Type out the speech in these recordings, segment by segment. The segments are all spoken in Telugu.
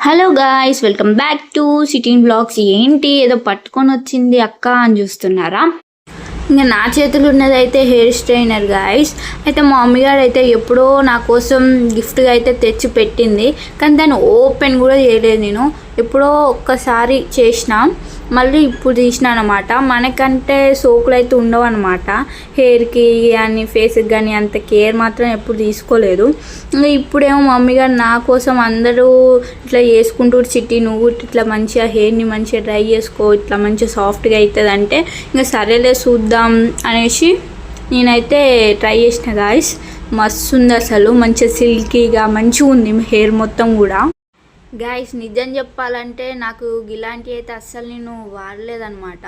Hello guys, welcome back to సిటీన్ బ్లాగ్స్. ఏంటి ఏదో పట్టుకొని వచ్చింది అక్క అని చూస్తున్నారా? ఇంకా నా చేతులు ఉన్నది అయితే హెయిర్ స్ట్రైనర్ గాయ్స్. అయితే మా మమ్మీ గారు అయితే ఎప్పుడో నా కోసం గిఫ్ట్గా అయితే తెచ్చి పెట్టింది, కానీ దాన్ని ఓపెన్ కూడా చేయలేదు. నేను ఎప్పుడో ఒక్కసారి చేసిన, మళ్ళీ ఇప్పుడు తీసిన అనమాట. మనకంటే సోకులు అయితే ఉండవు అనమాట హెయిర్కి కానీ ఫేస్కి కానీ, అంత కేర్ మాత్రం ఎప్పుడు తీసుకోలేదు. ఇంకా ఇప్పుడేమో మమ్మీ గారు నా కోసం అందరూ ఇట్లా చేసుకుంటూ, చిట్టి నువ్వు ఇట్లా మంచిగా హెయిర్ని మంచిగా డ్రై చేసుకో, ఇట్లా మంచిగా సాఫ్ట్గా అవుతుంది అంటే ఇంకా సరేలే చూద్దాం అనేసి నేనైతే ట్రై చేసిన గాయస్. మస్తు ఉంది అసలు, మంచిగా సిల్కీగా మంచిగా ఉంది హెయిర్ మొత్తం కూడా. గాయస్ నిజం చెప్పాలంటే నాకు ఇలాంటివి అయితే అస్సలు నేను వాడలేదన్నమాట.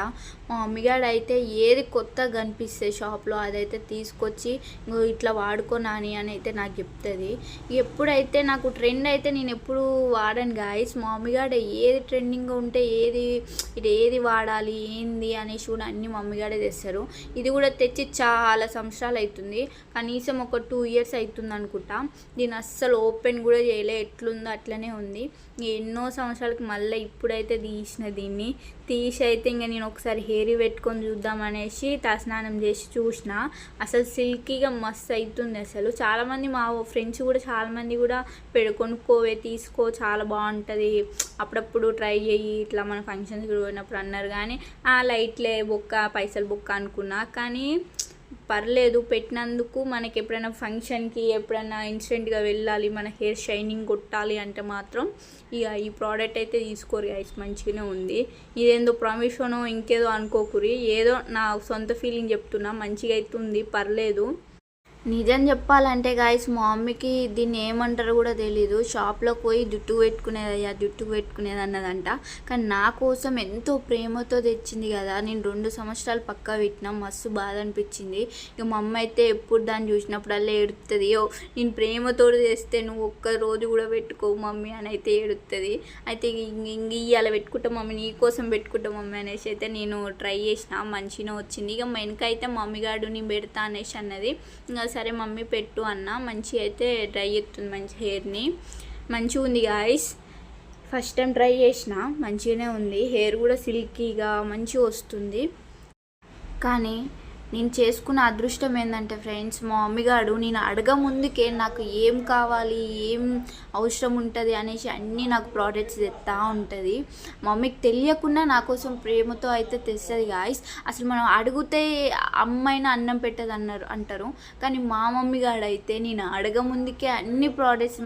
మా మమ్మీగాడు అయితే ఏది కొత్తగా కనిపిస్తే షాప్లో అదైతే తీసుకొచ్చి ఇట్లా వాడుకోనాని అని అయితే నాకు చెప్తుంది. ఎప్పుడైతే నాకు ట్రెండ్ అయితే నేను ఎప్పుడు వాడను గాయస్. మా మమ్మీగాడే ఏది ట్రెండింగ్గా ఉంటే ఏది వాడాలి ఏంది అనేసి కూడా అన్ని మమ్మీగాడే తెస్తారు. ఇది కూడా తెచ్చి చాలా సంవత్సరాలు అవుతుంది, కనీసం ఒక 2 years అవుతుంది అనుకుంటా. దీన్ని అస్సలు ఓపెన్ కూడా చేయలే, ఎట్లుందో అట్లనే ఉంది. ఎన్నో సంవత్సరాలకి మళ్ళీ ఇప్పుడైతే తీసిన, దీన్ని తీసి అయితే ఇంకా నేను ఒకసారి హెయిర్ పెట్టుకొని చూద్దాం అనేసి తలస్నానం చేసి చూసిన. అసలు సిల్కీగా మస్తు అవుతుంది అసలు. చాలామంది మా ఫ్రెండ్స్ కూడా చాలామంది కూడా కొనుక్కోవే తీసుకో చాలా బాగుంటుంది, అప్పుడప్పుడు ట్రై చేయి ఇట్లా మన ఫంక్షన్స్కి పోయినప్పుడు అన్నారు. కానీ లైట్లే బొక్క పైసలు బొక్క అనుకున్నా, కానీ పర్లేదు పెట్టినందుకు. మనకి ఎప్పుడైనా ఫంక్షన్కి ఎప్పుడైనా ఇన్స్టెంట్గా వెళ్ళాలి, మన హెయిర్ షైనింగ్ కొట్టాలి అంటే మాత్రం ఈ ప్రోడక్ట్ అయితే తీసుకోరు గైస్, మంచిగానే ఉంది. ఇదేందో ప్రమోషనో ఇంకేదో అనుకోకురి, ఏదో నా సొంత ఫీలింగ్ చెప్తున్నా, మంచిగా అయితే ఉంది, పర్లేదు. నిజం చెప్పాలంటే గాయస్ మా మమ్మీకి దీన్ని ఏమంటారో కూడా తెలీదు. షాప్లోకి పోయి జుట్టు పెట్టుకునేది అన్నదంట, కానీ నా కోసం ఎంతో ప్రేమతో తెచ్చింది కదా. నేను 2 సంవత్సరాలు పక్కా పెట్టినా, మస్తు బాధ అనిపించింది. ఇక మా అమ్మ అయితే ఎప్పుడు దాన్ని చూసినప్పుడల్లా ఏడుస్తుంది. నేను ప్రేమతో తెస్తే నువ్వు ఒక్క రోజు కూడా పెట్టుకోవు మమ్మీ అని అయితే ఏడుస్తుంది. అయితే ఇవాళ పెట్టుకుంటా మమ్మీ, నీ కోసం పెట్టుకుంటా మమ్మీ అనేసి అయితే నేను ట్రై చేసిన, మంచిగా వచ్చింది. ఇక మా వెనకైతే మమ్మీ గారు నేను పెడతా అనేసి అన్నది. ఇంకా సరే మమ్మీ పెట్టు అన్న. మంచిగా అయితే డ్రై అవుతుంది మంచి హెయిర్ని, మంచిగా ఉంది గాయస్. ఫస్ట్ టైం ట్రై చేసిన, మంచిగానే ఉంది. హెయిర్ కూడా సిల్కీగా మంచిగా వస్తుంది. కానీ నేను చేసుకున్న అదృష్టం ఏంటంటే ఫ్రెండ్స్, మా మమ్మీగాడు నేను అడగ ముందుకే నాకు ఏం కావాలి ఏం అవసరం ఉంటుంది అనేసి అన్నీ నాకు ప్రోడక్ట్స్ తెస్తా ఉంటుంది. మమ్మీకి తెలియకుండా నా కోసం ప్రేమతో అయితే తెస్తుంది గాయస్. అసలు మనం అడిగితే అమ్మైనా అన్నం పెట్టదు అంటారు, కానీ మా మమ్మీగాడు అయితే నేను అడగ ముందుకే అన్ని ప్రోడక్ట్స్